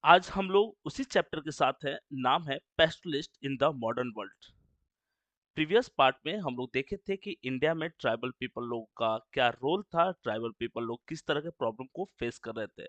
आज हम लोग उसी चैप्टर के साथ हैं, नाम है pastoralist in the modern world. Previous part में हम लोग देखे थे कि इंडिया में ट्राइबल पीपल लोग का क्या रोल था, ट्राइबल पीपल लोग किस तरह के प्रॉब्लम को फेस कर रहे थे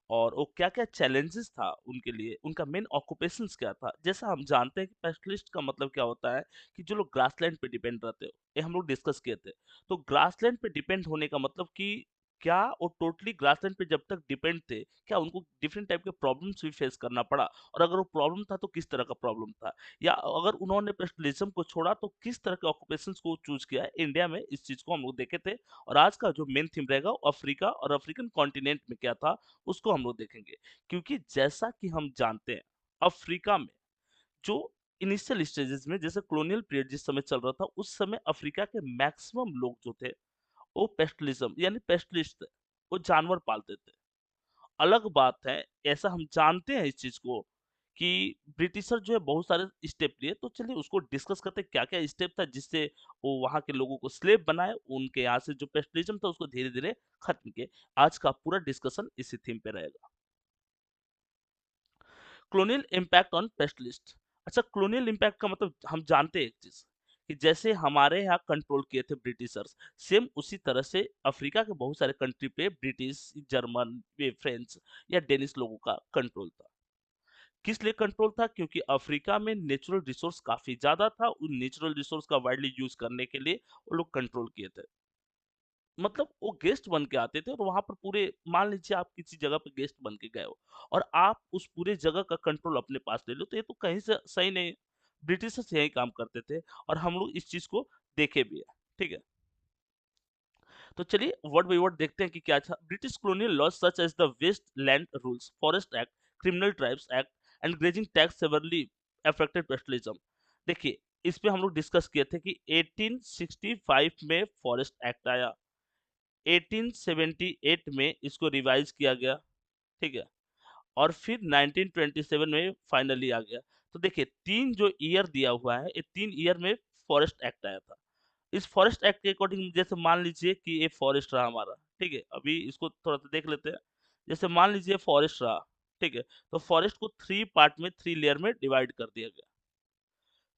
और वो क्या क्या चैलेंजेस था उनके लिए, उनका मेन ऑक्यूपेशंस क्या था। जैसा हम जानते हैं कि पेस्टलिस्ट का मतलब क्या होता है कि जो लोग ग्रासलैंड पे डिपेंड रहते हो, ये हम लोग डिस्कस किए थे। तो ग्रासलैंड पे डिपेंड होने का मतलब कि क्या वो टोटली ग्रासलैंड पे जब तक डिपेंड थे, क्या उनको डिफरेंट टाइप के प्रॉब्लम्स भी फेस करना पड़ा, और अगर वो प्रॉब्लम था तो किस तरह का प्रॉब्लम था, या अगर उन्होंने पेस्टलिज्म को छोड़ा तो किस तरह के ऑक्यूपेशंस को चूज किया है इंडिया में, इस चीज को हम लोग देखे थे। और आज का जो मेन थीम रहेगा वो अफ्रीका और अफ्रीकन कॉन्टिनेंट में क्या था उसको हम लोग देखेंगे। क्योंकि जैसा कि हम जानते हैं, अफ्रीका में जो इनिशियल स्टेजेस में, जैसे कॉलोनियल पीरियड जिस समय चल रहा था, उस समय अफ्रीका के मैक्सिमम लोग जो थे वो पेस्टलिज्म यानी पेस्टलिस्ट थे, वो जानवर पालते थे। अलग बात है, ऐसा हम जानते हैं इस चीज को कि ब्रिटिशर जो है बहुत सारे स्टेप लिए, तो चलिए उसको डिस्कस करते हैं क्या क्या स्टेप था जिससे वो वहां के लोगों को स्लेव बनाए, उनके यहाँ से जो पेस्टलिज्म था उसको धीरे धीरे खत्म किए। आज का पूरा डिस्कशन इसी थीम पे रहेगा। Colonial impact on pastoralist. अच्छा, कॉलोनियल इम्पैक्ट का मतलब हम जानते हैं एक चीज कि जैसे हमारे यहाँ कंट्रोल किए थे ब्रिटिशर्स, सेम उसी तरह से अफ्रीका के बहुत सारे कंट्री पे ब्रिटिश, जर्मन, ये फ्रेंच या डेनिश लोगों का कंट्रोल था। किस लिए कंट्रोल था? क्योंकि अफ्रीका में नेचुरल रिसोर्स काफी ज्यादा था, उन नेचुरल रिसोर्स का वाइडली यूज करने के लिए वो लोग कंट्रोल किए थे। मतलब वो गेस्ट बन के आते थे और वहां पर पूरे, मान लीजिए आप किसी जगह पे गेस्ट बन के गए हो और आप उस पूरे जगह का कंट्रोल अपने पास ले लो, तो ये तो कहीं से सही नहीं है। ब्रिटिशर्स यही काम करते थे और हम लोग इस चीज को देखे भी है। ठीक है, तो चलिए वर्ड बाय वर्ड देखते हैं कि क्या था। British colonial laws such as the waste land rules, forest act, criminal tribes act and grazing tax severely affected pastoralism. देखिए, इस पे हम लोग डिस्कस किए थे कि 1865 में फॉरेस्ट एक्ट आया, 1878 में इसको रिवाइज किया गया, ठीक है, और फिर 1927 में फाइनली आ गया। तो देखिए, तीन जो ईयर दिया हुआ है, ये तीन ईयर में फॉरेस्ट एक्ट आया था। इस फॉरेस्ट एक्ट के अकॉर्डिंग जैसे मान लीजिए कि ये फॉरेस्ट रहा हमारा, ठीक है, अभी इसको थोड़ा सा देख लेते हैं। जैसे मान लीजिए फॉरेस्ट रहा, ठीक है, तो फॉरेस्ट को थ्री पार्ट में, थ्री लेयर में डिवाइड कर दिया गया।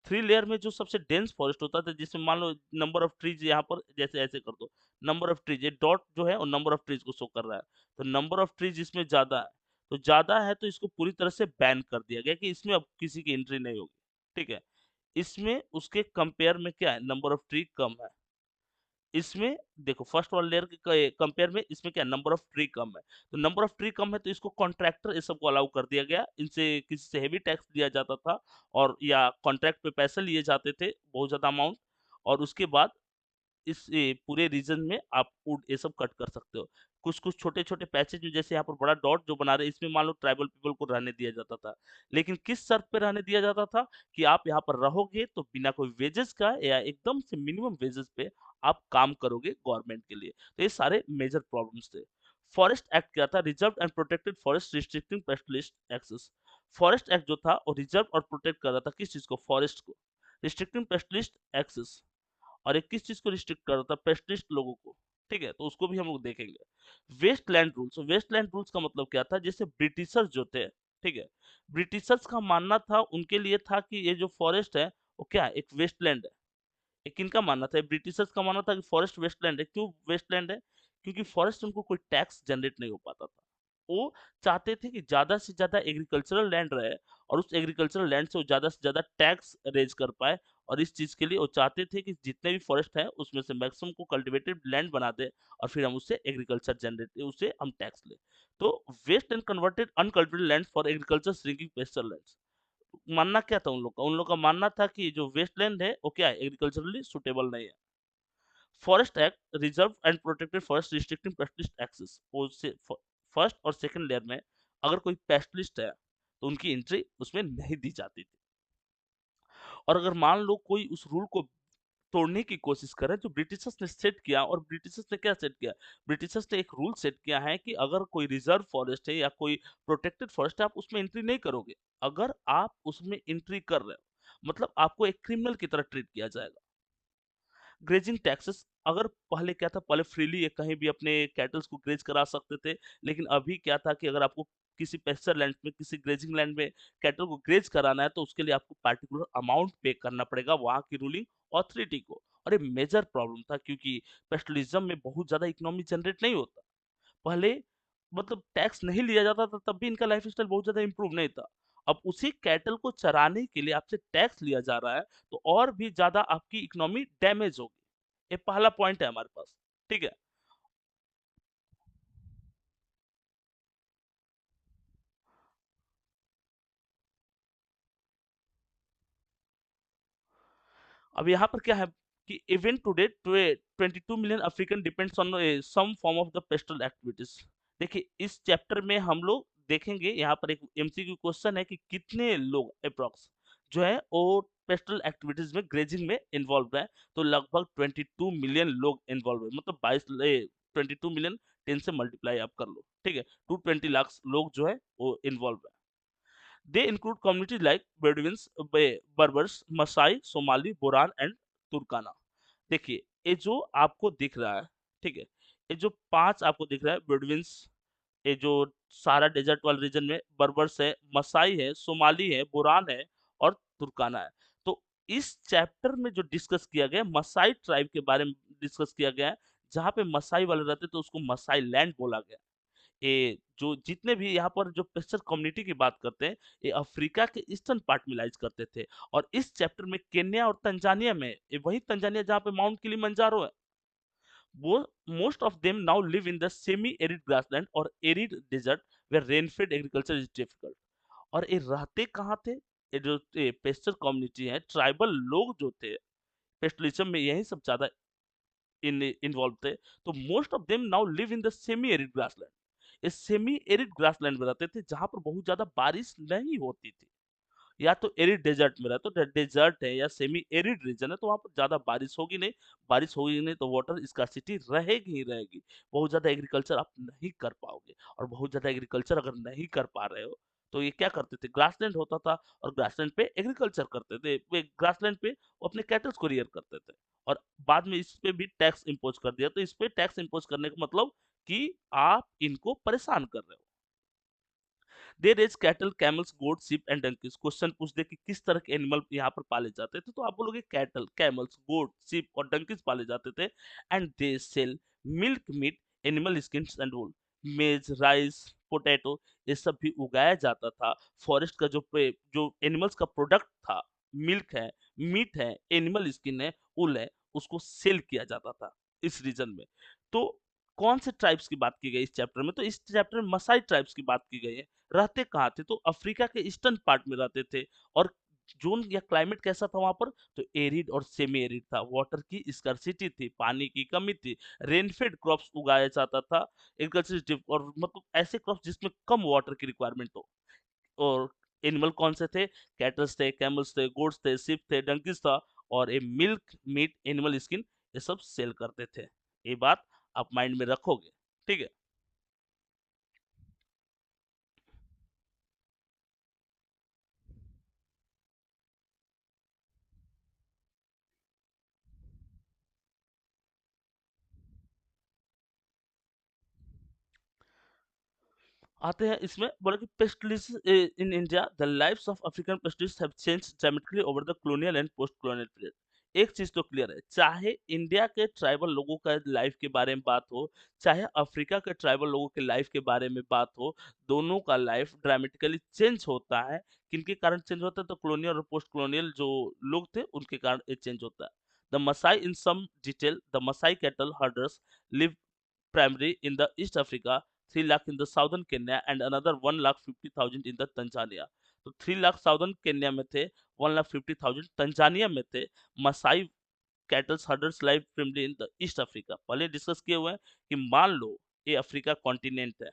थ्री लेयर में जो सबसे डेंस फॉरेस्ट होता था, जिसमें मान लो नंबर ऑफ ट्रीज यहाँ पर जैसे ऐसे कर दो, नंबर ऑफ ट्रीज, ये डॉट जो है वो नंबर ऑफ ट्रीज को शो कर रहा है, तो नंबर ऑफ ट्रीज इसमें ज्यादा है, तो ज्यादा है तो इसको पूरी तरह से बैन कर दिया गया कि इसमें अब किसी की एंट्री नहीं होगी। ठीक है, इसमें उसके कंपेयर में क्या है, नंबर ऑफ ट्री कम है। इसमें देखो, फर्स्ट वाले लेयर के कंपेयर में इसमें क्या, नंबर ऑफ ट्री कम है, तो नंबर ऑफ ट्री कम है तो इसको कॉन्ट्रैक्टर ये सबको अलाउ कर दिया गया, इनसे किसी से हेवी टैक्स लिया जाता था और या कॉन्ट्रैक्ट पे पैसे लिए जाते थे बहुत ज्यादा अमाउंट, और उसके बाद इस पूरे रीजन में आप वुड ये सब कट कर सकते हो। कुछ कुछ छोटे छोटे पैचेज में, जैसे यहाँ पर बड़ा डॉट जो बना रहे हैं, इसमें मान लो ट्राइबल पीपल को रहने दिया जाता था, लेकिन किस शर्त पे रहने दिया जाता था कि आप यहाँ पर रहोगे तो बिना कोई वेजेस का या एकदम से मिनिमम वेजेस पे आप काम करोगे गवर्नमेंट के लिए। तो ये सारे मेजर प्रॉब्लम्स थे। फॉरेस्ट एक्ट क्या था? Reserve and protected forest restricting pastoralist access. Forest act जो था वो रिजर्व और प्रोटेक्ट कर रहा था किस चीज को, फॉरेस्ट को, रिस्ट्रिक्टिंग पेस्टलिस्ट एक्सेस, और एक किस चीज को रिस्ट्रिक्ट कर रहा था, पेस्टिस्ट लोगों को। ठीक है, तो उसको भी हम लोग देखेंगे। वेस्टलैंड रूल्स, वेस्टलैंड रूल्स का मतलब क्या था? जैसे ब्रिटिशर्स जो थे, ठीक है, ब्रिटिशर्स का मानना था, उनके लिए था कि ये जो फॉरेस्ट है वो क्या है, एक वेस्टलैंड है। ये किनका मानना था? ब्रिटिशर्स का मानना था कि फॉरेस्ट वेस्टलैंड है। क्यों वेस्टलैंड है? क्योंकि फॉरेस्ट उनको कोई टैक्स जनरेट नहीं हो पाता था। वो चाहते थे कि ज्यादा से ज्यादा एग्रीकल्चरल लैंड रहे और उस एग्रीकल्चरल लैंड से वो ज्यादा से ज्यादा टैक्स रेज कर पाए, और इस चीज के लिए वो चाहते थे कि जितने भी फॉरेस्ट है उसमें से मैक्सिमम को कल्टिवेटेड लैंड बना दे और फिर हम उससे एग्रीकल्चर जनरेट, उससे हम टैक्स ले। तो waste and converted uncultivated land for agriculture shrinking pasture lands. मानना क्या था उन लोग का? उन लोग का मानना था कि जो वेस्टलैंड है वो क्या है, एग्रीकल्चरली सुटेबल नहीं है। Forest act reserve and protected forest restricting pastoralist access, first और सेकंड लेयर में अगर कोई पेस्टलिस्ट है तो उनकी एंट्री उसमें नहीं दी जाती थी। और अगर मान लो कोई उस रूल को तोड़ने की कोशिश करे, जो ब्रिटिशर्स ने सेट किया, और ब्रिटिशर्स ने क्या सेट किया, ब्रिटिशर्स ने एक रूल सेट किया है कि अगर कोई रिजर्व फॉरेस्ट है या कोई प्रोटेक्टेड फॉरेस्ट है, आप उसमें एंट्री नहीं करोगे। अगर आप उसमें एंट्री कर रहे हो मतलब आपको एक क्रिमिनल की तरह ट्रीट किया जाएगा। ग्रेजिंग टैक्सेस, अगर पहले क्या था, पहले फ्रीली कहीं भी अपने कैटल्स को ग्रेज करा सकते थे, लेकिन अभी क्या था कि अगर आपको किसी पेस्चर लैंड में, किसी ग्रेजिंग लैंड में कैटल को ग्रेज कराना है, तो उसके लिए आपको पार्टिकुलर अमाउंट पे करना पड़ेगा वहाँ की रूलिंग अथॉरिटी को। और ये मेजर प्रॉब्लम था, क्योंकि पेस्टलिज्म में बहुत ज़्यादा इकोनॉमी जनरेट नहीं होता। पहले मतलब टैक्स नहीं लिया जाता था, तब भी इनका लाइफस्टाइल बहुत ज़्यादा इम्प्रूव नहीं था। अब उसी कैटल को चराने के लिए आपसे टैक्स लिया जा रहा है, तो और भी ज़्यादा आपकी इकोनॉमी डैमेज होगी। ये पहला पॉइंट है हमारे पास, ठीक है? अब यहाँ पर क्या है कि even today 22 million African depends on some form of the pastoral activities. देखिए, इस चैप्टर में हम लोग देखेंगे, यहाँ पर एक एमसीक्यू क्वेश्चन है कि कितने लोग अप्रॉक्स जो है वो पेस्टल एक्टिविटीज में ग्रेजिंग में इन्वॉल्व है। तो लगभग 22 मिलियन लोग इन्वॉल्व है, मतलब 22 मिलियन 10 से मल्टीप्लाई आप कर लो, ठीक है? 220 लाख लोग जो है वो इन्वॉल्व है। They include communities like Bedouins, Berbers, Masai, Somali, Boran and Turkana। देखिए, ये जो आपको दिख रहा है, ठीक है? ये जो 5 आपको दिख रहा है, बेडुइन्स, ये जो सारा डेजर्ट वाले रीजन में बर्बर्स है, मसाई है, सोमाली है, बुरान है और तुर्काना है। तो इस चैप्टर में जो डिस्कस किया गया है, मसाई ट्राइब के बारे में डिस्कस किया गया है। जहाँ पे मसाई वाले रहते तो उसको मसाई लैंड बोला गया। ये जो जितने भी यहाँ पर जो पेस्चर कम्युनिटी की बात करते हैं, ये अफ्रीका के ईस्टर्न पार्ट में लाइज करते थे। और इस चैप्टर में केन्या और तंजानिया में, ये वही तंजानिया जहाँ पे माउंट किलिमंजारो है, वो most of them now live in the semi arid grassland और arid desert where rainfed agriculture is difficult. और ये रहते कहाँ थे? ये जो पेस्चर कम्युनिटी है, ट्राइबल लोग जो थे, पेस्टलिज्म में यही सब ज्यादा इन्वॉल्व थे। तो most of them now live in the semi arid grassland. इस सेमी एरिड ग्रासलैंड में रहते थे, जहां पर बहुत ज्यादा बारिश नहीं होती थी। या तो एरिड डेजर्ट में रहे, तो डेजर्ट है या सेमी एरिड रीजन है, तो वहां पर ज्यादा बारिश होगी नहीं। बारिश होगी नहीं तो वाटर स्कार्सिटी रहेगी ही रहेगी। बहुत ज्यादा एग्रीकल्चर आप नहीं कर पाओगे, और बहुत ज्यादा एग्रीकल्चर अगर नहीं कर पा रहे हो, तो ये क्या करते थे? ग्रासलैंड होता था, और ग्रासलैंड पे एग्रीकल्चर करते थे, वे ग्रासलैंड पे वो अपने कैटल्स को रियर करते थे। और बाद में इस पे भी टैक्स इम्पोज कर दिया। तो इस पे टैक्स इम्पोज करने का मतलब कि आप इनको परेशान कर रहे हो। They raise cattle, camels, goat, sheep and donkeys. Question पूछ दे कि किस तरह के एनिमल यहाँ पर पाले जाते थे, तो आप बोलोगे कैटल, कैमल्स, गोट, शिप और डंकीज पाले जाते थे। And they sell milk, meat, animal skins and wool. Maize, rice, potato, ये सब भी उगाया जाता था। फॉरेस्ट का जो एनिमल्स का प्रोडक्ट था, मिल्क है, मीट है, एनिमल स्किन है, वूल है, उसको सेल किया जाता था इस रीजन में। तो कौन से ट्राइब्स की बात की गई इस चैप्टर में? तो इस चैप्टर में मसाई ट्राइब्स की बात की गई है। रहते कहाँ थे? तो अफ्रीका के ईस्टर्न पार्ट में रहते थे। और जोन या क्लाइमेट कैसा था वहां पर? तो एरिड और सेमी एरिड था। वाटर की स्कर्सिटी थी, पानी की कमी थी। रेनफेड क्रॉप्स उगाया जाता था। एग्रीकल्चर और मतलब ऐसे क्रॉप्स जिसमें कम वाटर की रिक्वायरमेंट हो। और एनिमल कौन से थे? कैटल्स थे, कैमल्स थे, गोट्स थे, शिप थे, डंकीज था। और ये मिल्क, मीट, एनिमल स्किन, ये सब सेल करते थे। ये बात आप माइंड में रखोगे, ठीक है? आते हैं इसमें, बोला कि pastoralist in India, the lives of African pastoralist have changed dramatically over the colonial and post colonial period. एक चीज तो क्लियर है, चाहे इंडिया के ट्राइबल लोगों का लाइफ के बारे में बात हो, चाहे अफ्रीका के ट्राइबल लोगों के लाइफ के बारे में बात हो, दोनों का लाइफ ड्रामेटिकली चेंज होता है। किनके कारण चेंज होता है? तो colonial और पोस्ट colonial जो लोग थे उनके कारण ये चेंज होता है। The Maasai, in some detail, the Maasai cattle herders live primary in the East Africa, 3 lakh in the southern Kenya and another 1 lakh 50,000 in the Tanzania। तो 3 लाख साउदर्न केन्या में थे, 1 लाख 50,000 तंजानिया में थे। Maasai cattles herders live primarily in the East Africa. पहले discuss किए हुए हैं कि मान लो ये अफ्रीका कॉन्टिनेंट है,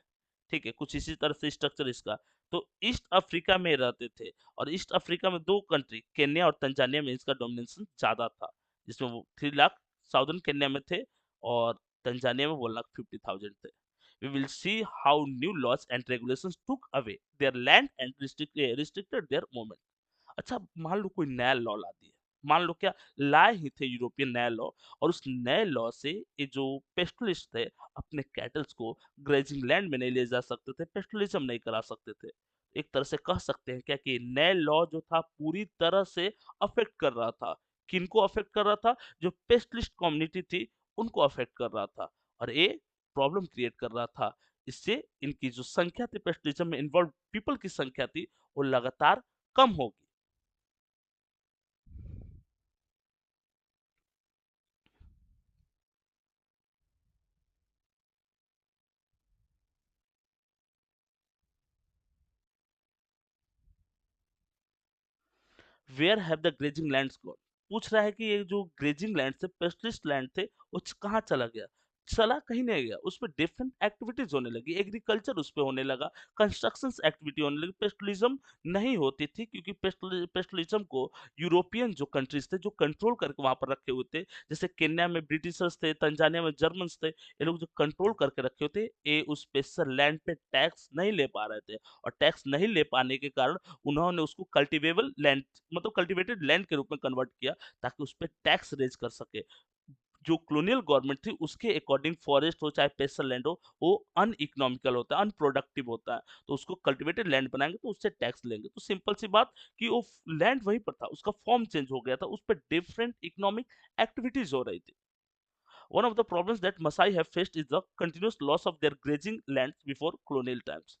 ठीक है? कुछ इसी तरह से स्ट्रक्चर इसका। तो ईस्ट अफ्रीका में रहते थे, और ईस्ट अफ्रीका में दो कंट्री, केन्या और तंजानिया में इसका डोमिनेशन ज्यादा था। जिसमें वो 3 लाख साउदर्न केन्या में थे, और तंजानिया में 1,50,000 थे। We will see how new laws and regulations took away their land and restricted their movement। अच्छा, मान लो कोई नया लॉ ला दिया, मान लो क्या लाए ही थे यूरोपियन नया लॉ, और उस नए लॉ से ये जो पेस्टलिस्ट थे अपने कैटल्स को ग्रेजिंग लैंड में नहीं ले जा सकते थे, पेस्टलिज्म नहीं करा सकते थे। एक तरह से कह सकते हैं क्या कि नए लॉ जो था पूरी तरह से अफेक्ट कर रहा था। किनको अफेक्ट कर रहा था? जो पेस्टलिस्ट कम्युनिटी थी उनको अफेक्ट कर रहा था, और ये प्रॉब्लम क्रिएट कर रहा था। इससे इनकी जो संख्या थी, पेस्टलिज्म में इन्वॉल्व पीपल की संख्या थी, वो लगातार कम होगी। Where have the grazing lands gone? पूछ रहा है कि ये जो ग्रेजिंग लैंड थे, पेस्टलिस्ट लैंड थे, वो कहाँ चला गया? चला कहीं नहीं गया, उस पे डिफरेंट एक्टिविटीज होने लगी, एग्रीकल्चर उस पे होने लगा, कंस्ट्रक्शन एक्टिविटी होने लगी। पेस्टलिज्म नहीं होती थी क्योंकि पेस्टलिज्म को यूरोपियन जो कंट्रीज थे जो कंट्रोल करके वहां पर रखे हुए थे, जैसे केन्या में ब्रिटिशर्स थे, तंजानिया में जर्मन्स थे, ये लोग जो कंट्रोल करके रखे हुए थे, ये उस स्पेशल लैंड पे टैक्स नहीं ले पा रहे थे, और टैक्स नहीं ले पाने के कारण उन्होंने उसको कल्टीवेबल लैंड, मतलब कल्टीवेटेड लैंड के रूप में कन्वर्ट किया, ताकि उस पे टैक्स रेज कर सके। जो कॉलोनियल गवर्नमेंट थी उसके अकॉर्डिंग फॉरेस्ट हो चाहे पेस्टल लैंड हो, वो अनइकोनॉमिकल होता है, अनप्रोडक्टिव होता है, तो उसको कल्टीवेटेड लैंड बनाएंगे तो उससे टैक्स लेंगे। तो सिंपल सी बात कि वो लैंड वहीं पर था, उसका फॉर्म चेंज हो गया था, उस पर डिफरेंट इकोनॉमिक एक्टिविटीज हो रही थी। One of the problems that Maasai have faced is the continuous loss of their grazing lands before colonial times.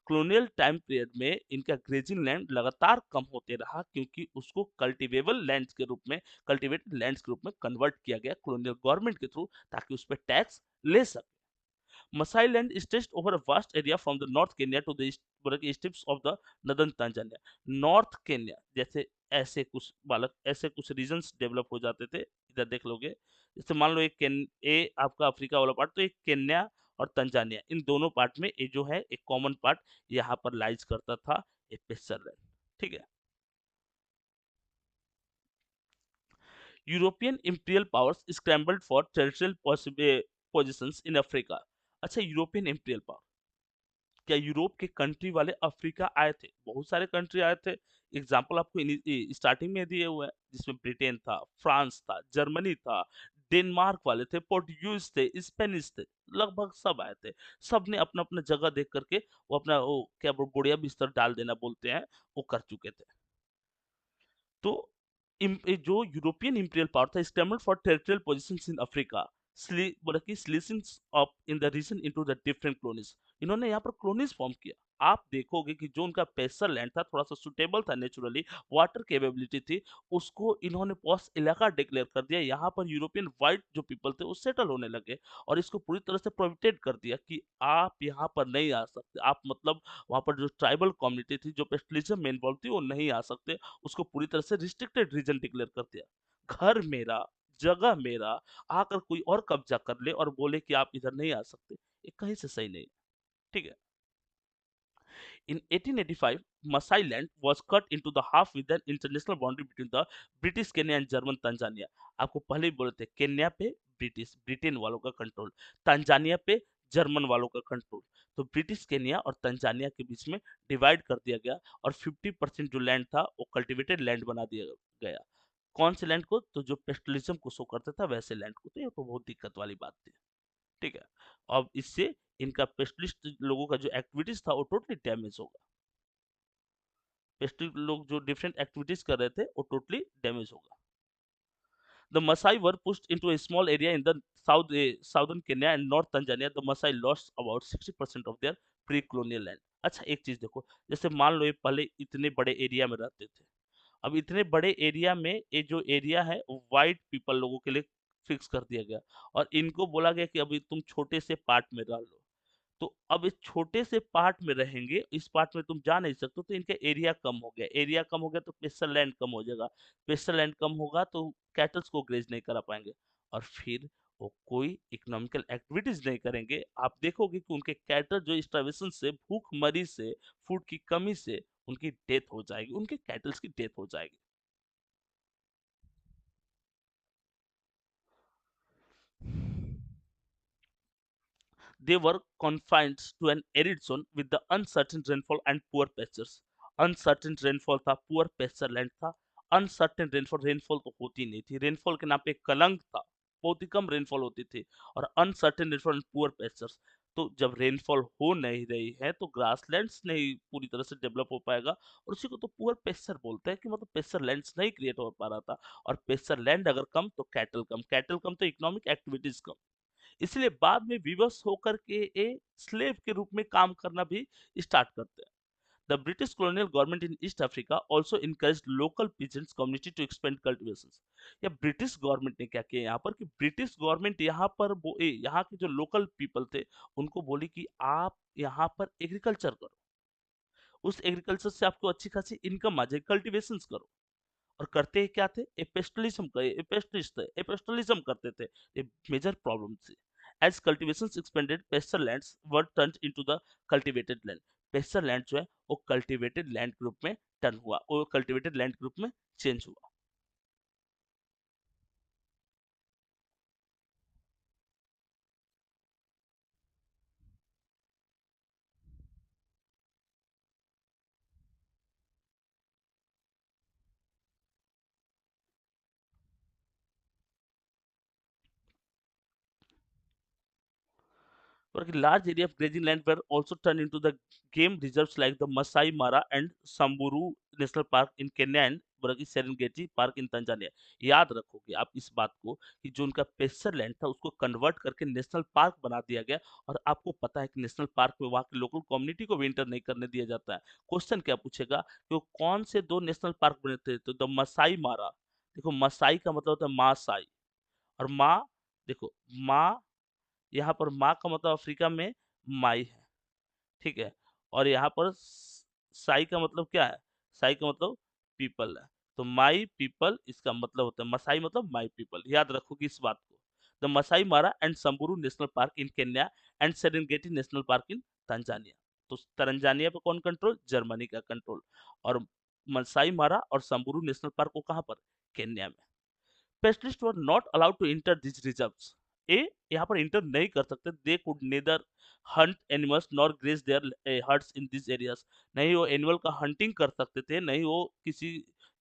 Colonial time period में इनका ग्रेजिंग लैंड लगातार कम होते रहा, क्योंकि उसको कल्टीवेबल लैंड्स के रूप में, कल्टीवेटेड लैंड्स के रूप में कन्वर्ट किया गया कॉलोनियल गवर्नमेंट के थ्रू, ताकि उस पर टैक्स ले सके। Masai land stretched over a vast area from the North Kenya to the east tips of the northern Tanzania. North Kenya जैसे ऐसे कुछ बालक, ऐसे कुछ रीजन्स डेवलप हो जाते थे, इधर देख लोगे, जैसे मान लो एक आपका अफ्रीका वाला पार्ट, तो एक केन्या और तंजानिया, इन दोनों पार्ट में ये जो है एक कॉमन पार्ट यहाँ पर लाइज करता था, एक पेसर लैंड। ठीक है। European imperial powers scrambled for territorial positions in Africa. अच्छा, यूरोपियन इंपीरियल पावर, क्या यूरोप के कंट्री वाले अफ्रीका आए थे? बहुत सारे कंट्री आए थे। एग्जाम्पल आपको स्टार्टिंग में दिए हुए हैं, जिसमें ब्रिटेन था, फ्रांस था, जर्मनी था, डेनमार्क वाले थे, पोर्टुगीज थे, स्पेनिश थे, लगभग सब आए थे। सब ने अपना अपना जगह देख करके वो अपना वो क्या बुढ़िया बिस्तर डाल देना बोलते हैं, वो कर चुके थे। तो जो यूरोपियन इंपीरियल पावर था scrambled for territorial positions in Africa, बोला कि slicings up in the region into the different colonies. इन्होंने यहाँ पर कॉलोनीज फॉर्म किया। आप देखोगे कि जो उनका पेसर लैंड था, थोड़ा सा सुटेबल था, नेचुरली वाटर केपेबिलिटी थी, उसको इन्होंने पॉस इलाका डिक्लेयर कर दिया। यहाँ पर यूरोपियन वाइट जो पीपल थे वो सेटल होने लगे, और इसको पूरी तरह से प्रोहिबिटेड कर दिया कि आप यहाँ पर नहीं आ सकते। आप मतलब वहाँ पर जो ट्राइबल कम्युनिटी थी जो पेस्टलिज्म में इन्वॉल्व थी, वो नहीं आ सकते। उसको पूरी तरह से रिस्ट्रिक्टेड रीजन डिक्लेयर कर दिया। घर मेरा, जगह मेरा, आकर कोई और कब्जा कर ले और बोले कि आप इधर नहीं आ सकते, ये कहीं से सही नहीं। ठीक है। In 1885, Masai land was cut into the half with an international boundary between the British Kenya and German Tanzania. आपको पहले ही बोले थे, केन्या पे ब्रिटिश ब्रिटेन वालों का कंट्रोल, तंजानिया पे जर्मन वालों का कंट्रोल। तो ब्रिटिश केन्या और तंजानिया के बीच में डिवाइड कर दिया गया, और 50% जो लैंड था वो कल्टीवेटेड लैंड बना दिया गया। कौन से लैंड को? तो जो पेस्टलिज्म को शो करता था वैसे लैंड को। तो ये तो बहुत दिक्कत वाली बात थी। ठीक है। अब इससे इनका पेस्टलिस्ट लोगों का जो एक्टिविटीज था वो टोटली डैमेज होगा। पेस्टल लोग जो डिफरेंट एक्टिविटीज कर रहे थे वो टोटली डैमेज होगा। The Maasai were pushed into a small area in the southern Kenya and North Tanzania. The Maasai lost about 60% of their pre-colonial land. अच्छा, एक चीज देखो, जैसे मान लो ये पहले इतने बड़े एरिया में रहते थे, अब इतने बड़े एरिया में ये जो एरिया है वो वाइट पीपल लोगों के लिए फिक्स कर दिया गया, और इनको बोला गया कि अभी तुम छोटे से पार्ट में रह लो। तो अब इस छोटे से पार्ट में रहेंगे, इस पार्ट में तुम जा नहीं सकते, तो इनका एरिया कम हो गया, एरिया कम हो गया तो पेस्टल लैंड कम हो जाएगा, पेस्टल लैंड कम होगा तो कैटल्स को ग्रेज नहीं करा पाएंगे, और फिर वो कोई इकोनॉमिकल एक्टिविटीज नहीं करेंगे। आप देखोगे कि उनके कैटल जो स्टार्वेशन से, भूखमरी से, फूड की कमी से उनकी डेथ हो जाएगी, उनके कैटल्स की डेथ हो जाएगी। They were confined to an arid zone with the uncertain rainfall and poor pastures. Uncertain rainfall था, पुअर पेस्चर लैंड था, अनसर्टेन रेनफॉल, रेनफॉल तो होती नहीं थी, रेनफॉल के नाम पे एक कलंक था, बहुत ही कम रेनफॉल होती थी, और uncertain rainfall and poor pastures. तो जब रेनफॉल हो नहीं रही है तो ग्रासलैंड्स नहीं पूरी तरह से डेवलप हो पाएगा, और उसी को तो पुअर पेस्चर बोलते हैं, कि मतलब पेस्चर लैंड्स नहीं क्रिएट हो पा रहा था, और पेस्चर लैंड अगर कम तो कैटल कम, कैटल कम तो इकोनॉमिक एक्टिविटीज कम। इसलिए बाद में विवश होकर के ए स्लेव के रूप में काम करना भी स्टार्ट करते हैं। The British colonial government in East Africa also encouraged local peasants community to expand cultivations। या ब्रिटिश गवर्नमेंट ने क्या किया यहाँ पर, कि ब्रिटिश गवर्नमेंट यहाँ पर यहाँ के जो लोकल पीपल थे उनको बोली कि आप यहाँ पर एग्रीकल्चर करो, उस एग्रीकल्चर से आपको अच्छी खासी इनकम आ जाए, कल्टीवेशन करो। और करते ही क्या थे, एपेस्टलिज्म का एपेस्टिस्ट थे, एपेस्टलिज्म करते थे। ये मेजर प्रॉब्लम थी। As cultivations expanded pasture lands were turned into the cultivated land. Pasture land जो है वो कल्टीवेटेड लैंड ग्रुप में टर्न हुआ, वो कल्टीवेटेड लैंड ग्रुप में चेंज हुआ। But a large area of grazing land were also turned into the game reserves like the Masai Mara and Samburu National Park in Kenya and बल्कि Serengeti park in Tanzania. याद रखोगे आप इस बात को, कि जो उनका पेस्चर लैंड था उसको कन्वर्ट करके नेशनल पार्क बना दिया गया। और आपको पता है कि नेशनल पार्क में वहाँ के लोकल कम्युनिटी को भी इंटर नहीं करने दिया जाता है। क्वेश्चन क्या पूछेगा कि वो कौन से दो नेशनल पार्क बने थे, तो द मसाई मारा। देखो मसाई का मतलब होता है माँ साई, और माँ, देखो माँ, यहाँ पर माँ का मतलब अफ्रीका में माई है, ठीक है। और यहाँ पर साई का मतलब क्या है, साई का मतलब पीपल है। तो माई पीपल इसका मतलब होता है, मसाई मतलब माई पीपल, याद रखोगी इस बात को। The Maasai Mara and Samburu National Park in Kenya and Serengeti National Park in Tanzania. तो तंजानिया पे कौन कंट्रोल, जर्मनी का कंट्रोल। और मसाई मारा और संबुरु नेशनल पार्क को कहाँ पर, केन्या में। Specialists were not allowed to enter these reserves। ए यहाँ पर इंटर नहीं कर सकते, they could neither hunt animals nor graze their herds in this areas. नहीं वो एनिमल का हंटिंग कर सकते थे, नहीं वो किसी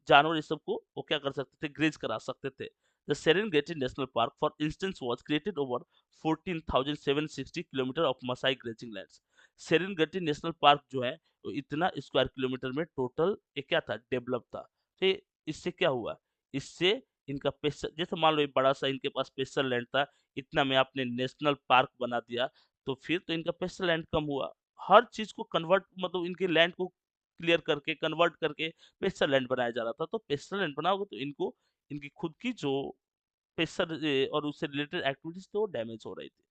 जानवर ये सब को वो क्या कर सकते थे, ग्रेज करा सकते थे। The Serengeti national park for instance was created over 14,760 kilometre of Maasai grazing lands. Serengeti national park जो है वो इतना स्क्वायर किलोमीटर में टोटल ये क्या था, डेवलप था। तो इससे क्या हुआ, इससे इनका पेशा, जैसे मान लो एक बड़ा सा इनके पास पेशल लैंड था, इतना में आपने नेशनल पार्क बना दिया, तो फिर तो इनका पेशल लैंड कम हुआ। हर चीज को कन्वर्ट, मतलब इनके लैंड को क्लियर करके कन्वर्ट करके पेशल लैंड बनाया जा रहा था। तो पेशल लैंड बनाओगे तो इनको इनकी खुद की जो पेशल और उससे रिलेटेड एक्टिविटीज थे वो डैमेज हो रही थी।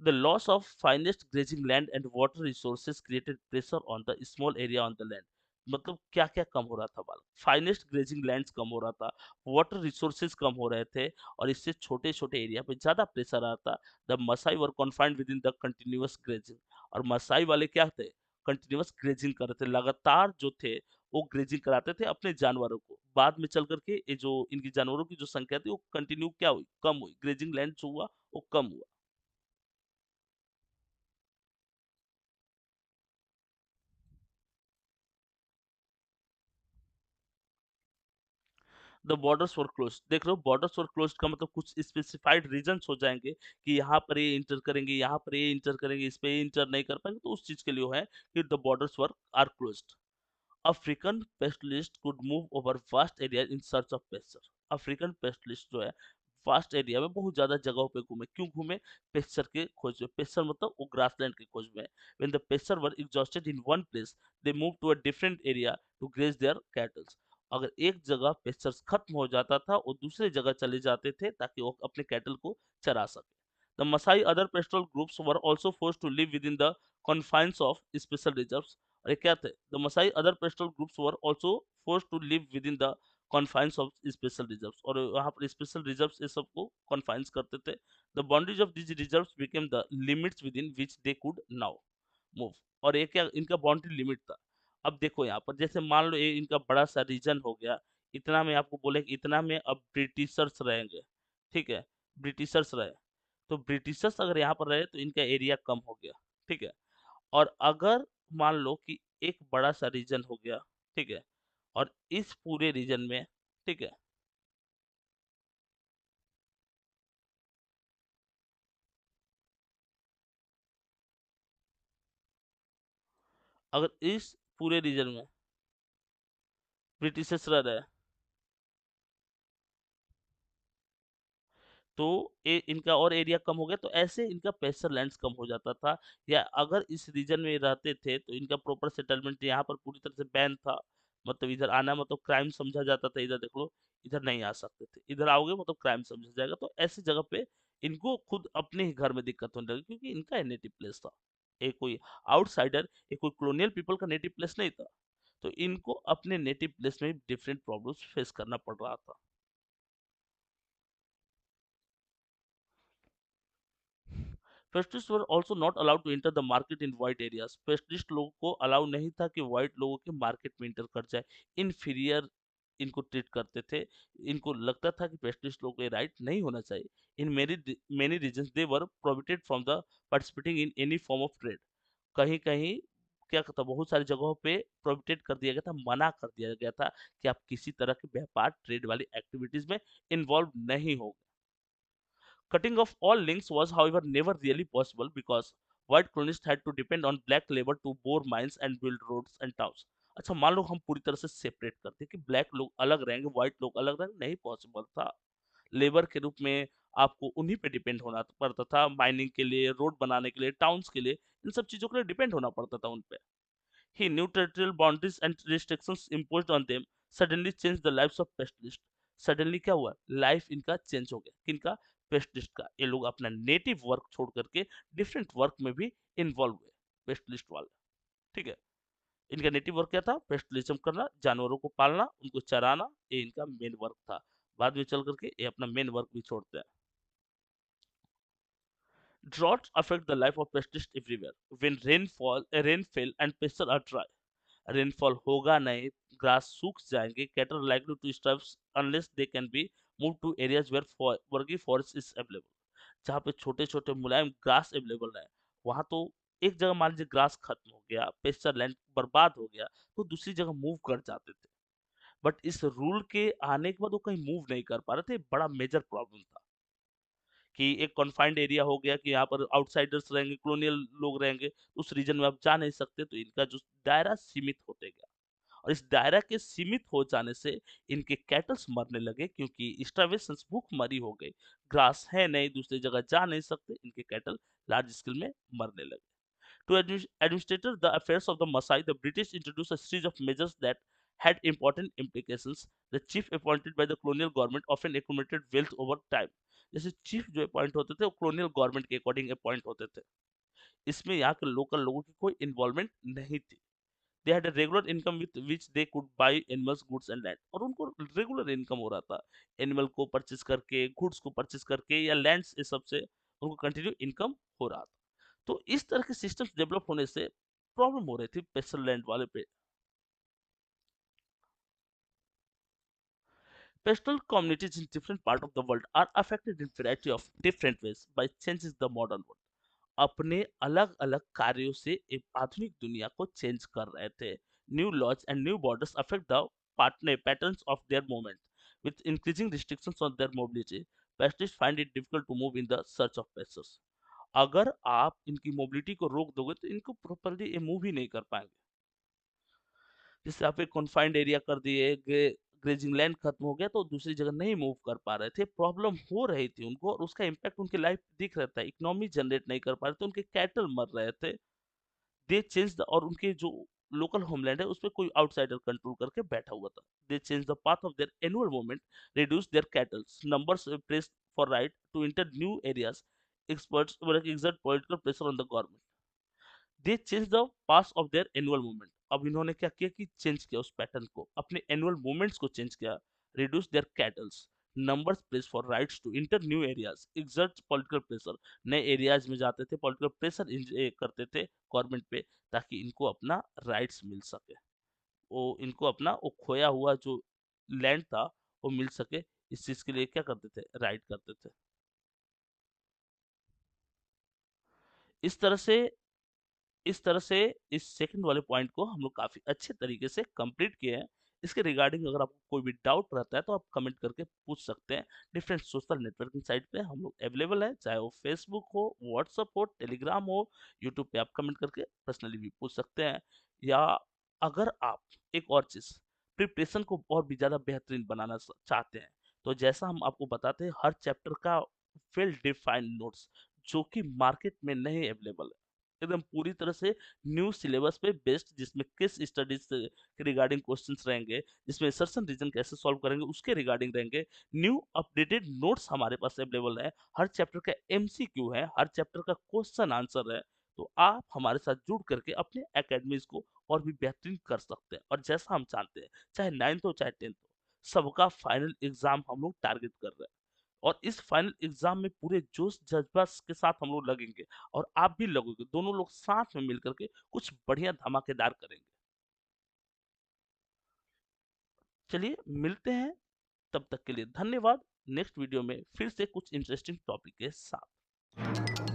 The loss of finest grazing land and water resources created pressure on the small area on the land। मतलब क्या क्या कम हो रहा था बाल, फाइनेस्ट ग्रेजिंग लैंड्स कम हो रहा था, वाटर रिसोर्सेज कम हो रहे थे, और इससे छोटे छोटे एरिया पे ज्यादा प्रेशर आ रहा था। The Masai were confined within the continuous grazing. और मसाई वाले क्या थे, कंटिन्यूअस ग्रेजिंग कर रहे थे, लगातार जो थे वो ग्रेजिंग कराते थे अपने जानवरों को। बाद में चल करके ये जो इनकी जानवरों की जो संख्या थी वो कंटिन्यू क्या हुई, कम हुई, ग्रेजिंग लैंड जो हुआ वो कम हुआ। The borders were close. देख रहे हो, बॉर्डर्स वर क्लोज का मतलब कुछ स्पेसिफाइड रीजंस हो जाएंगे, कि यहाँ पर ये इंटर करेंगे, यहाँ पर ये इंटर करेंगे, इस पे इंटर नहीं कर पाएंगे, तो उस चीज के लिए है कि the borders were are closed. African pastoralist could move over vast area in search of pasture. African pastoralist जो है वास्ट एरिया में बहुत ज्यादा जगहों पे घूमे, क्यों घूमे, पेस्चर के खोज में। पेस्चर मतलब वो ग्रासलैंड के खोज में। When the pasture were exhausted in one place they move to a different area to graze their cattles. अगर एक जगह पेस्चर खत्म हो जाता था वो दूसरे जगह चले जाते थे ताकि वो अपने कैटल को चरा सके। The Masai other pastoral groups were also forced to live within the confines of special reserves। और ये क्या थे, the Maasai other pastoral groups were also forced to live within the confines of special reserves. और वहाँ पर special reserves ये सबको कॉन्फाइंस करते थे। The boundaries of this reserves became the limits with in which they could now move. और ये क्या, इनका बाउंड्री लिमिट था। अब देखो यहाँ पर जैसे मान लो ये इनका बड़ा सा रीजन हो गया, इतना में आपको बोले कि इतना में अब ब्रिटिशर्स रहेंगे, ठीक है, ब्रिटिशर्स रहे। तो ब्रिटिशर्स अगर यहाँ पर रहे तो इनका एरिया कम हो गया, ठीक है? और अगर मान लो कि एक बड़ा-सा रीजन हो गया, ठीक है? और इस पूरे रीजन में, ठीक है? अगर इस पूरे रीजन में ब्रिटिशर्स रह रहे हैं, तो इनका और एरिया कम हो गया, तो ऐसे इनका पेस्चर लैंड्स कम हो जाता था। या अगर इस रीजन में रहते थे तो इनका प्रॉपर सेटलमेंट यहाँ पर पूरी तरह से बैन था। मतलब इधर आना मतलब क्राइम समझा जाता था, इधर देख लो, इधर नहीं आ सकते थे, इधर आओगे मतलब क्राइम समझा जाएगा। तो ऐसी जगह पे इनको खुद अपने ही घर में दिक्कत होने लगी, क्योंकि इनका नेटिव प्लेस था। एक कोई आउटसाइडर, एक कोई कॉलोनियल पीपल का नेटिव प्लेस नहीं था। तो इनको अपने नेटिव प्लेस में डिफरेंट प्रॉब्लम्स फेस करना पड़ रहा था। Pastoralist were also not allowed to enter the market in white areas. Pastoralist लोगों को अलाउ नहीं था कि वाइट लोगों के मार्केट में इंटर कर जाए। इनफीरियर इनको ट्रीट करते थे। इनको लगता था कि पेस्टिस्ट लोगों को राइट नहीं होना चाहिए। In many regions they were prohibited from the participating in any form of trade. कहीं कहीं क्या कहता, बहुत सारी जगहों पे प्रोहिबिटेड कर दिया गया था, मना कर दिया गया था कि आप किसी तरह के व्यापार ट्रेड वाली एक्टिविटीज में इन्वॉल्व नहीं हो। Cutting off all links was, however, never really possible because white colonists had to depend on black labor to bore mines and build roads and towns. अच्छा, मान लो हम पूरी तरह से सेपरेट करते कि ब्लैक लोग अलग रहेंगे, व्हाइट लोग अलग रहेंगे, नहीं पॉसिबल था। लेबर के रूप में आपको उन्हीं पे डिपेंड होना पड़ता था, माइनिंग के लिए, रोड बनाने के लिए, टाउन्स के लिए, इन सब चीजों के लिए डिपेंड होना पड़ता था उन पे। He knew territorial boundaries and restrictions imposed on them suddenly changed the lives of pestilist. Suddenly क्या हुआ, लाइफ इनका चेंज हो गया, किनका? पेस्टलिस्ट का। ये लोग अपना नेटिव वर्क छोड़ करके डिफरेंट वर्क में भी इन्वॉल्व हुए, पेस्टलिस्ट वाले, ठीक है? इनका नेटिव वर्क क्या था? पेस्टलिज्म करना, जानवरों को पालना, उनको चराना, ये इनका मेन वर्क था। बाद में चल करके ये अपना मेन वर्क भी छोड़ते हैं। Droughts affect the life of pests everywhere. When rain fell and pests are dry, rainfall होगा नहीं, ग्रास सूख जाएंगे, cattle likely to stop unless they can be move to areas where वर्गी फॉरेस्ट इज अवेलेबल। जहाँ पे छोटे छोटे मुलायम grass available है, वहां तो एक जगह मान लीजिए ग्रास खत्म हो गया, पेस्चर लैंड बर्बाद हो गया, तो दूसरी जगह मूव कर जाते थे। बट इस रूल के आने के बाद वो कहीं मूव नहीं कर पा रहे थे, बड़ा मेजर प्रॉब्लम था। कि एक कॉन्फाइंड एरिया हो गया कि यहाँ पर आउटसाइडर्स रहेंगे, कॉलोनियल लोग रहेंगे, उस रीजन में आप जा नहीं सकते, तो इनका जो दायरा सीमित होते गया। और इस दायरा के सीमित हो जाने से इनके कैटल्स मरने लगे, क्योंकि स्टार्वेशन, भूखमरी हो गई, ग्रास है नहीं, दूसरी जगह जा नहीं सकते, इनके कैटल लार्ज स्केल में मरने लगे। To administer the affairs of the Maasai, the British introduced a series of measures that had important implications. The chief appointed by the colonial government often accumulated wealth over time. जैसे chief जो appoint होते थे वो colonial government के according appoint होते थे। इसमें यहाँ के लोकल लोगों की कोई इन्वॉल्वमेंट नहीं थी। They had a regular income with which they could by animals, goods and land. और उनको रेगुलर इनकम हो रहा था, एनिमल को परचेज करके, गुड्स को परचेज करके, या लैंड्स, ये सब से उनको कंटिन्यू इनकम हो रहा था। तो इस तरह के सिस्टम्स डेवलप होने से प्रॉब्लम हो रही थी पेस्टल लैंड वाले पे। Pastel communities in different part of the world are affected in variety of different ways by changes the modern world. अपने अलग अलग कार्यों से एक आधुनिक दुनिया को चेंज कर रहे थे। New laws and new borders affect the partner patterns of their movement with increasing restrictions on their mobility. Pests find it difficult to move in the search of passage. अगर आप इनकी मोबिलिटी को रोक दोगे तो इनको प्रॉपरली ये move ही नहीं कर पाएंगे। जैसे आप एक कॉन्फाइंड एरिया कर दिए, ग्रेजिंग लैंड खत्म हो गया, तो दूसरी जगह नहीं मूव कर पा रहे थे, प्रॉब्लम हो रही थी उनको, और उसका इम्पैक्ट उनकी लाइफ दिख रहा था, इकोनॉमी जनरेट नहीं कर पा रहे थे, उनके कैटल मर रहे थे। दे चेंज द, और उनके जो लोकल होमलैंड है उस पर कोई आउटसाइडर कंट्रोल करके बैठा हुआ था। They change the path of their annual movement, reduce their cattles numbers, press for right to enter new areas, experts exert political pressure on the government. They change the pass of their annual movement. अब इन्होंने क्या किया कि change किया उस pattern को, अपने annual movements को चेंज किया। Reduce their cattles, numbers place for rights to enter new areas, exert political pressure, नए एरियाज में जाते थे, पॉलिटिकल प्रेशर करते थे गवर्नमेंट पे, ताकि इनको अपना राइट्स मिल सके, वो इनको अपना वो खोया हुआ जो लैंड था वो मिल सके। इस चीज के लिए क्या करते थे, राइट करते थे। इस तरह से इस तरह से इस सेकंड वाले पॉइंट को हम लोग काफ़ी अच्छे तरीके से कंप्लीट किए हैं। इसके रिगार्डिंग अगर आपको कोई भी डाउट रहता है तो आप कमेंट करके पूछ सकते हैं। डिफरेंट सोशल नेटवर्किंग साइट पे हम लोग अवेलेबल हैं, चाहे वो फेसबुक हो, व्हाट्सएप हो, टेलीग्राम हो, यूट्यूब पे आप कमेंट करके पर्सनली भी पूछ सकते हैं। या अगर आप एक और चीज़ प्रिपरेशन को और भी ज़्यादा बेहतरीन बनाना चाहते हैं, तो जैसा हम आपको बताते हैं हर चैप्टर का वेल डिफाइंड नोट्स जो कि मार्केट में नहीं अवेलेबल है, एकदम पूरी तरह से न्यू सिलेबस पे बेस्ड, जिसमें केस स्टडीज से के रिगार्डिंग क्वेश्चंस रहेंगे, जिसमें सर्सन रीजन कैसे सॉल्व करेंगे उसके रिगार्डिंग रहेंगे। न्यू अपडेटेड नोट्स हमारे पास अवेलेबल है, हर चैप्टर का एमसीक्यू है, हर चैप्टर का क्वेश्चन आंसर है। तो आप हमारे साथ जुड़ करके अपने एकेडमीज को और भी बेहतरीन कर सकते हैं। और जैसा हम चाहते हैं, चाहे 9th हो चाहे 10th हो, सबका फाइनल एग्जाम हम लोग टारगेट कर रहे हैं। और इस फाइनल एग्जाम में पूरे जोश जज्बा के साथ हम लोग लगेंगे, और आप भी लगोगे, दोनों लोग साथ में मिलकर के कुछ बढ़िया धमाकेदार करेंगे। चलिए मिलते हैं, तब तक के लिए धन्यवाद। नेक्स्ट वीडियो में फिर से कुछ इंटरेस्टिंग टॉपिक के साथ।